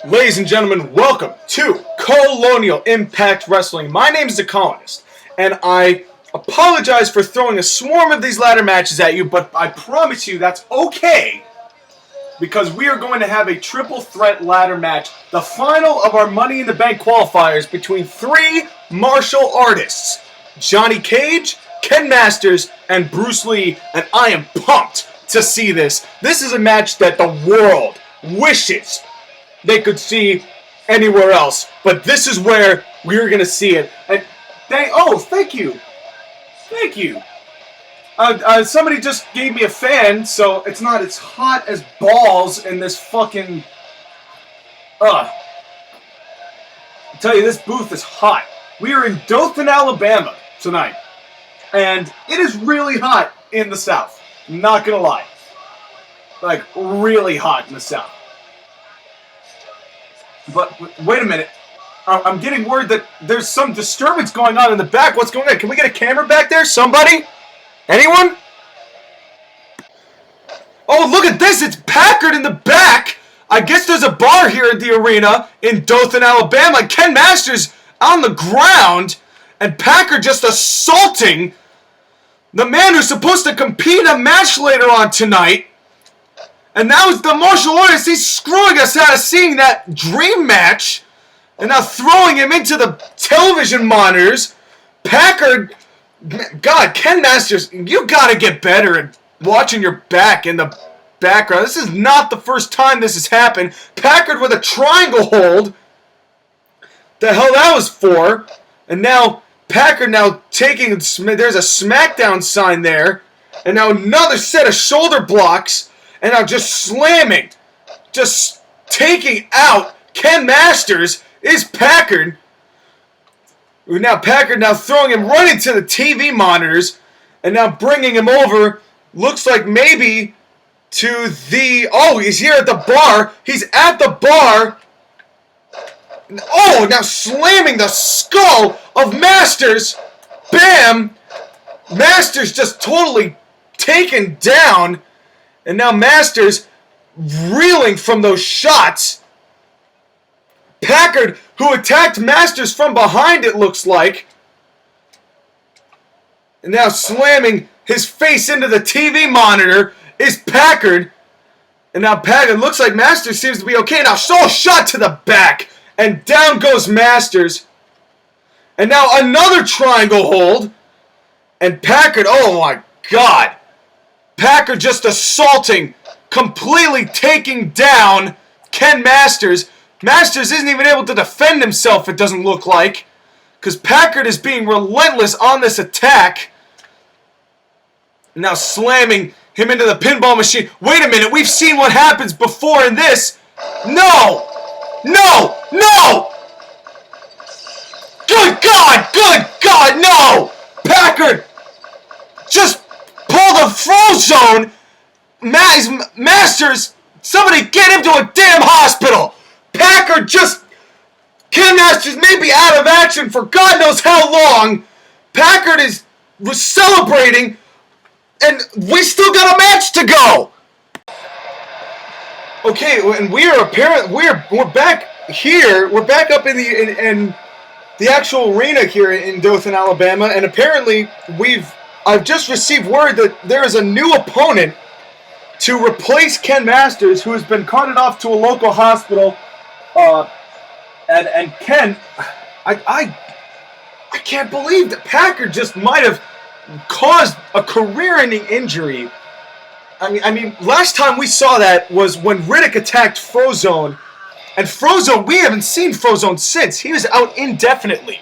Ladies and gentlemen, welcome to Colonial Impact Wrestling. My name is The Colonist, and I apologize for throwing a swarm of these ladder matches at you, but I promise you that's okay, because we are going to have a triple threat ladder match, the final of our Money in the Bank qualifiers between three martial artists, Johnny Cage, Ken Masters, and Bruce Lee, and I am pumped to see this. This is a match that the world wishes they could see anywhere else, but this is where we're gonna see it. And thank you. Somebody just gave me a fan, so it's not as hot as balls in this fucking. I tell you, this booth is hot. We are in Dothan, Alabama tonight, and it is really hot in the South. Not gonna lie, like really hot in the South. But wait a minute. I'm getting word that there's some disturbance going on in the back. What's going on? Can we get a camera back there? Somebody? Anyone? Oh, look at this. It's Packard in the back. I guess there's a bar here at the arena in Dothan, Alabama. Ken Masters on the ground. And Packard just assaulting the man who's supposed to compete in a match later on tonight. And now it's the martial artist. He's screwing us out of seeing that dream match. And now throwing him into the television monitors. Packard, God, Ken Masters, you gotta get better at watching your back in the background. This is not the first time this has happened. Packard with a triangle hold. The hell that was for. And now Packard now taking, there's a SmackDown sign there. And now another set of shoulder blocks. And now just slamming, just taking out Ken Masters is Packard. Now Packard now throwing him right into the TV monitors. And now bringing him over, looks like maybe to the, oh, he's here at the bar. He's at the bar. Oh, now slamming the skull of Masters. Bam. Masters just totally taken down. And now Masters reeling from those shots. Packard, who attacked Masters from behind, it looks like. And now slamming his face into the TV monitor is Packard. And now Packard, looks like Masters seems to be okay. Now so shot to the back. And down goes Masters. And now another triangle hold. And Packard, oh my God. Packard just assaulting, completely taking down Ken Masters. Masters isn't even able to defend himself, it doesn't look like, because Packard is being relentless on this attack. Now slamming him into the pinball machine. Wait a minute, we've seen what happens before in this. No! No! No! Good God, no! Packard just pull the FROZONE. Masters, somebody get him to a damn hospital. Packard just, Ken Masters may be out of action for God knows how long. Packard was celebrating, and we still got a match to go. Okay, and we're back here. We're back up in the actual arena here in Dothan, Alabama, and apparently I've just received word that there is a new opponent to replace Ken Masters, who has been carted off to a local hospital. And Ken, I can't believe that Packard just might have caused a career-ending injury. I mean, last time we saw that was when Riddick attacked FROZONE, and FROZONE, we haven't seen FROZONE since. He was out indefinitely.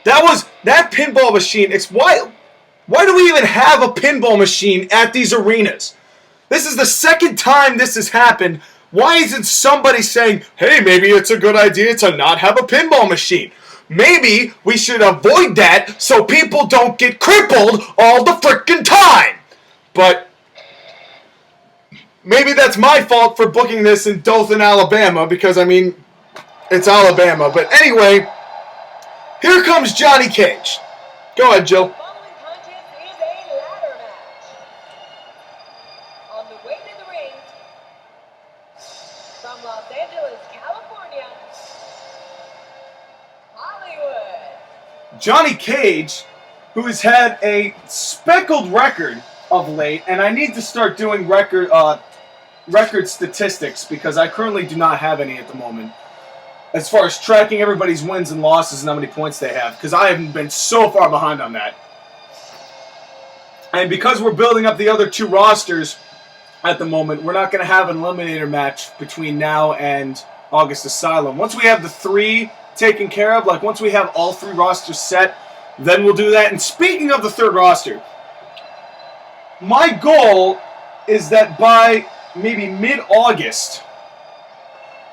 That pinball machine. It's Why do we even have a pinball machine at these arenas? This is the second time this has happened. Why isn't somebody saying, hey, maybe it's a good idea to not have a pinball machine? Maybe we should avoid that so people don't get crippled all the frickin' time. But maybe that's my fault for booking this in Dothan, Alabama, because, I mean, it's Alabama. But anyway, here comes Johnny Cage. Go ahead, Jill. On the way to the ring, from Los Angeles, California, Hollywood. Johnny Cage, who has had a speckled record of late, and I need to start doing record statistics because I currently do not have any at the moment. As far as tracking everybody's wins and losses and how many points they have, because I haven't been so far behind on that. And because we're building up the other two rosters at the moment, we're not going to have an eliminator match between now and August Asylum. Once we have the three taken care of, like once we have all three rosters set, then we'll do that. And speaking of the third roster, my goal is that by maybe mid-August,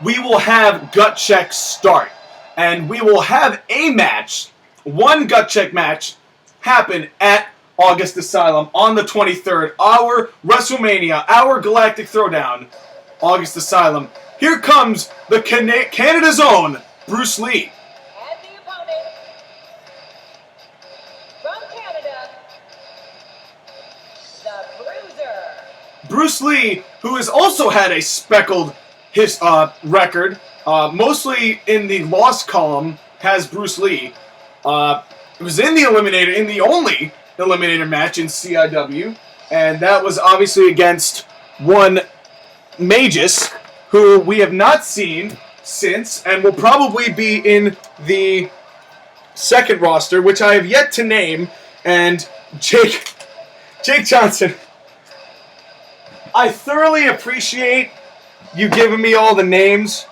we will have gut checks start. And we will have a match, one gut check match, happen at August Asylum on the 23rd. Our WrestleMania, our Galactic Throwdown, August Asylum. Here comes the Canada's own Bruce Lee. And the opponent from Canada, the Bruiser. Bruce Lee, who has also had a speckled record, mostly in the loss column, has Bruce Lee. It was in the Eliminator, in the only Eliminator match in CIW, and that was obviously against one Magus, who we have not seen since, and will probably be in the second roster, which I have yet to name, and Jake Johnson. I thoroughly appreciate you giving me all the names,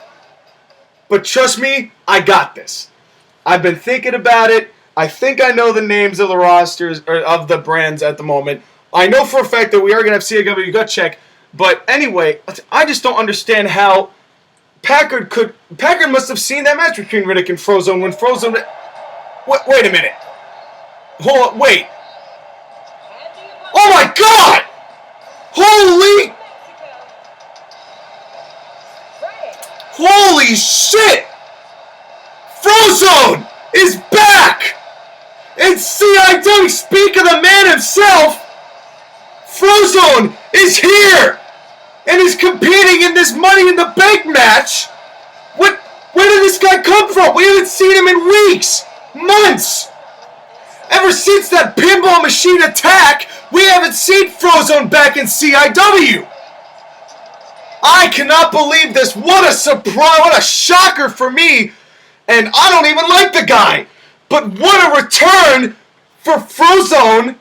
but trust me, I got this. I've been thinking about it. I think I know the names of the rosters, or of the brands at the moment. I know for a fact that we are going to have CIW gut check, but anyway, I just don't understand how Packard must have seen that match between Riddick and FROZONE when FROZONE... Wait a minute. Hold on, wait. Oh my God! Holy... Holy shit! FROZONE is back! In CIW, speak of the man himself, FROZONE is here! And is competing in this Money in the Bank match! Where did this guy come from? We haven't seen him in weeks! Months! Ever since that pinball machine attack, we haven't seen FROZONE back in CIW! I cannot believe this. What a surprise. What a shocker for me. And I don't even like the guy. But what a return for FROZONE,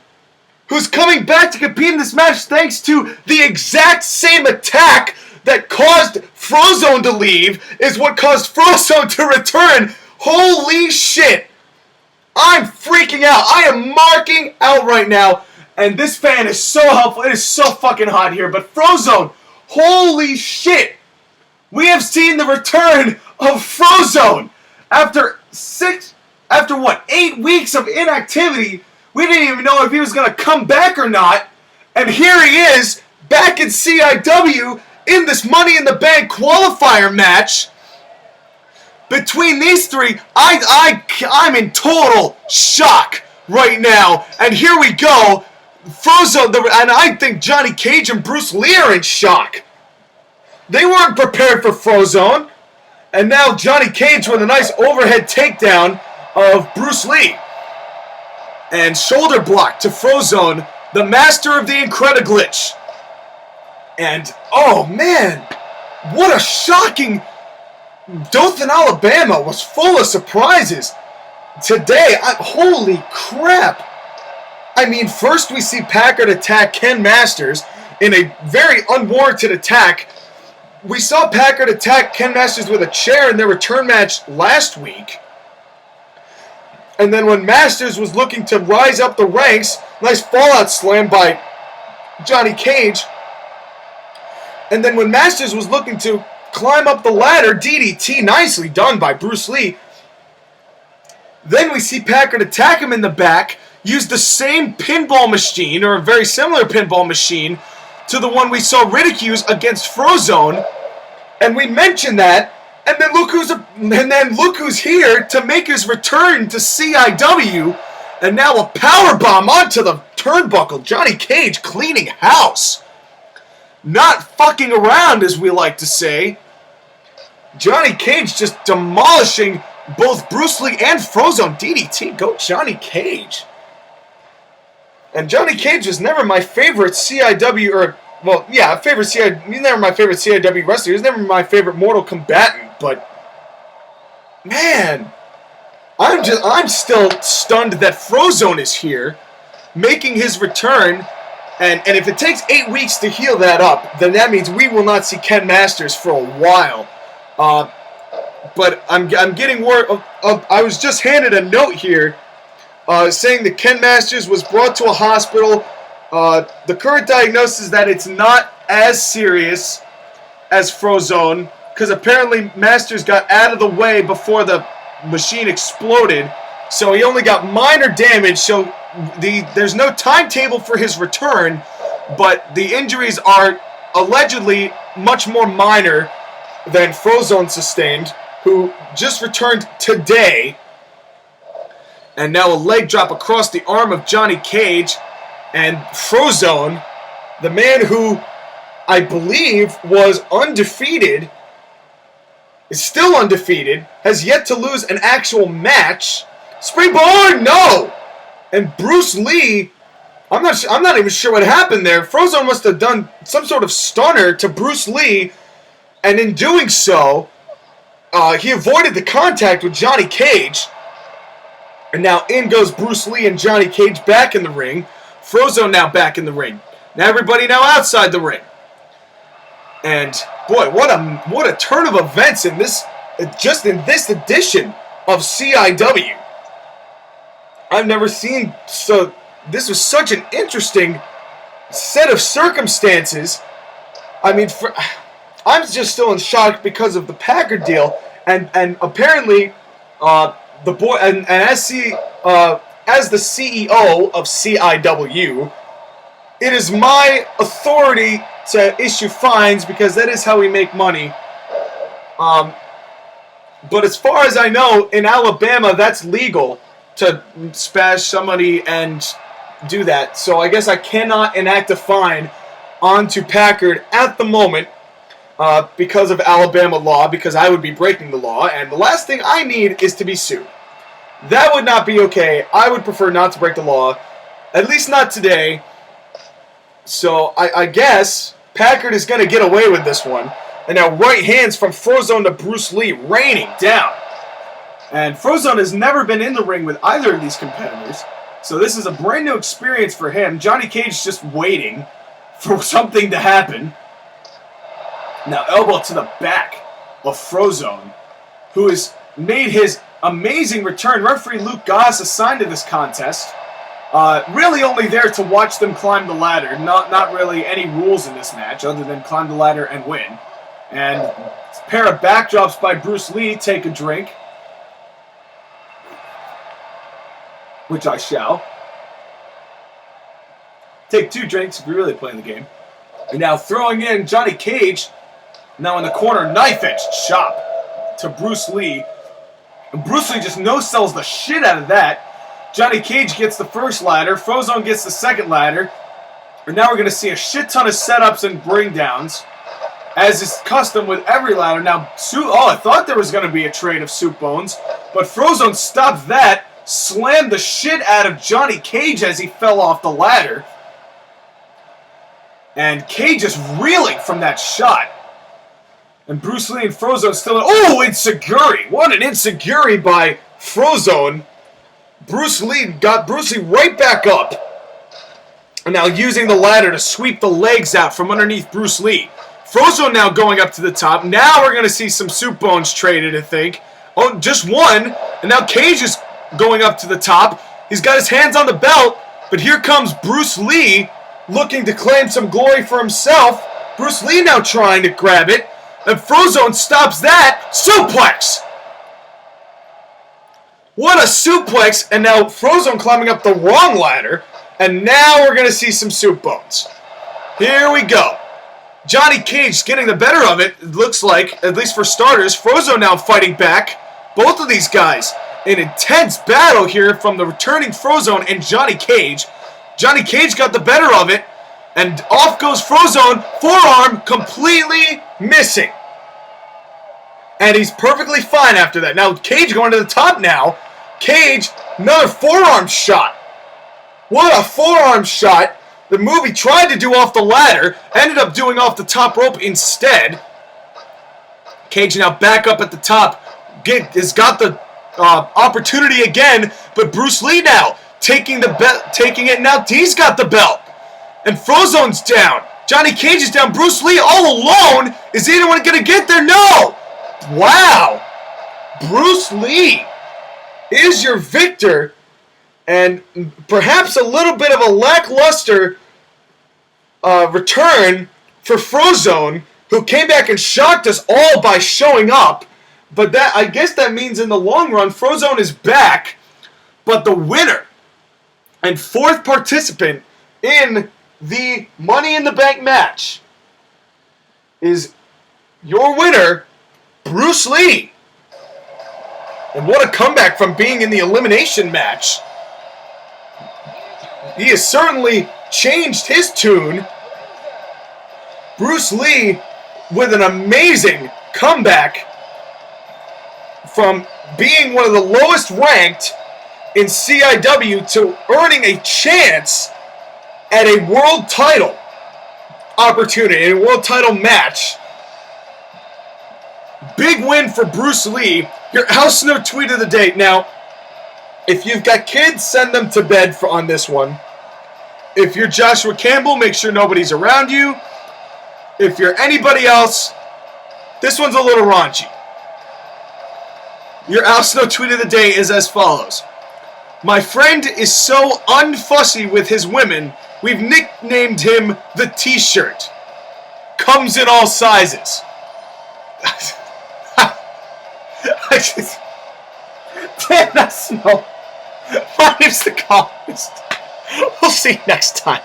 who's coming back to compete in this match thanks to the exact same attack that caused FROZONE to leave is what caused FROZONE to return. Holy shit. I'm freaking out. I am marking out right now. And this fan is so helpful. It is so fucking hot here. But FROZONE, holy shit! We have seen the return of FROZONE after 8 weeks of inactivity. We didn't even know if he was going to come back or not. And here he is, back in CIW in this Money in the Bank qualifier match. Between these three, I'm in total shock right now. And here we go. FROZONE, and I think Johnny Cage and Bruce Lee are in shock. They weren't prepared for FROZONE. And now Johnny Cage with a nice overhead takedown of Bruce Lee. And shoulder block to FROZONE, the master of the Incrediglitch. And, oh man, what a shocking... Dothan, Alabama was full of surprises. Today, holy crap. I mean, first we see Packard attack Ken Masters in a very unwarranted attack. We saw Packard attack Ken Masters with a chair in their return match last week. And then when Masters was looking to rise up the ranks, nice fallout slam by Johnny Cage. And then when Masters was looking to climb up the ladder, DDT, nicely done by Bruce Lee. Then we see Packard attack him in the back, use the same pinball machine, or a very similar pinball machine, to the one we saw Riddick use against FROZONE. And we mentioned that, and then look who's here to make his return to CIW, and now a powerbomb onto the turnbuckle. Johnny Cage cleaning house. Not fucking around, as we like to say. Johnny Cage just demolishing both Bruce Lee and FROZONE. DDT. Go Johnny Cage. And Johnny Cage was never my favorite CIW, or, well, yeah, he's never my favorite CIW wrestler. He's never my favorite Mortal combatant, but, man, I'm still stunned that FROZONE is here, making his return, and if it takes 8 weeks to heal that up, then that means we will not see Ken Masters for a while. But I'm getting word I was just handed a note here, saying that Ken Masters was brought to a hospital. The current diagnosis is that it's not as serious as FROZONE, because apparently Masters got out of the way before the machine exploded, so he only got minor damage. So there's no timetable for his return, but the injuries are allegedly much more minor than FROZONE sustained, who just returned today. And now a leg drop across the arm of Johnny Cage. And FROZONE, the man who I believe was undefeated, is still undefeated, has yet to lose an actual match. Springboard, no! And Bruce Lee, I'm not even sure what happened there. FROZONE must have done some sort of stunner to Bruce Lee, and in doing so, he avoided the contact with Johnny Cage. And now in goes Bruce Lee and Johnny Cage back in the ring. FROZONE now back in the ring. Now everybody now outside the ring. And boy, what a turn of events in this edition of CIW. I've never seen so. This was such an interesting set of circumstances. I mean, I'm just still in shock because of the Packard deal, and apparently, the boy and as the CEO of CIW, it is my authority to issue fines because that is how we make money. But as far as I know, in Alabama, that's legal to spash somebody and do that. So I guess I cannot enact a fine onto Packard at the moment because of Alabama law, because I would be breaking the law, and the last thing I need is to be sued. That would not be okay. I would prefer not to break the law, at least not today. So I guess Packard is going to get away with this one. And now right hands from FROZONE to Bruce Lee, raining down. And FROZONE has never been in the ring with either of these competitors, so this is a brand new experience for him. Johnny Cage just waiting for something to happen. Now elbow to the back of FROZONE, who has made his amazing return. Referee Luke Goss assigned to this contest. Really only there to watch them climb the ladder. Not really any rules in this match other than climb the ladder and win. And a pair of backdrops by Bruce Lee, take a drink. Which I shall. Take 2 drinks if you're really playing the game. And now throwing in Johnny Cage. Now in the corner, knife edge chop to Bruce Lee. And Bruce Lee just no-sells the shit out of that. Johnny Cage gets the first ladder. FROZONE gets the second ladder. And now we're going to see a shit ton of setups and bring-downs, as is custom with every ladder. Now, I thought there was going to be a trade of soup bones, but FROZONE stopped that, slammed the shit out of Johnny Cage as he fell off the ladder. And Cage is reeling from that shot. And Bruce Lee and FROZONE still... Oh, Enziguri! What an Enziguri by FROZONE. Bruce Lee got Bruce Lee right back up. And now using the ladder to sweep the legs out from underneath Bruce Lee. FROZONE now going up to the top. Now we're going to see some soup bones traded, I think. Oh, just one. And now Cage is going up to the top. He's got his hands on the belt. But here comes Bruce Lee looking to claim some glory for himself. Bruce Lee now trying to grab it. And FROZONE stops that. Suplex! What a suplex. And now FROZONE climbing up the wrong ladder. And now we're going to see some soup bones. Here we go. Johnny Cage getting the better of it looks like, at least for starters. FROZONE now fighting back. Both of these guys. An intense battle here from the returning FROZONE and Johnny Cage. Johnny Cage got the better of it. And off goes FROZONE. Forearm completely missing. And he's perfectly fine after that. Now, Cage going to the top now. Cage, another forearm shot. What a forearm shot. The move he tried to do off the ladder, ended up doing off the top rope instead. Cage now back up at the top. Has got the opportunity again, but Bruce Lee now taking it. Now D's got the belt. And Frozone's down. Johnny Cage is down. Bruce Lee all alone. Is anyone going to get there? No! Wow! Bruce Lee is your victor, and perhaps a little bit of a lackluster return for Frozone, who came back and shocked us all by showing up. But that, I guess that means in the long run, Frozone is back. But the winner and fourth participant in the Money in the Bank match is your winner, Bruce Lee. And what a comeback from being in the elimination match. He has certainly changed his tune. Bruce Lee with an amazing comeback from being one of the lowest ranked in CIW to earning a chance at a world title opportunity, a world title match. Big win for Bruce Lee. Your House Note tweet of the day. Now, if you've got kids, send them to bed on this one. If you're Joshua Campbell, make sure nobody's around you. If you're anybody else, this one's a little raunchy. Your House Note tweet of the day is as follows. My friend is so unfussy with his women, we've nicknamed him the T-shirt. Comes in all sizes. Damn, that's no. My name's the Columnist. We'll see you next time.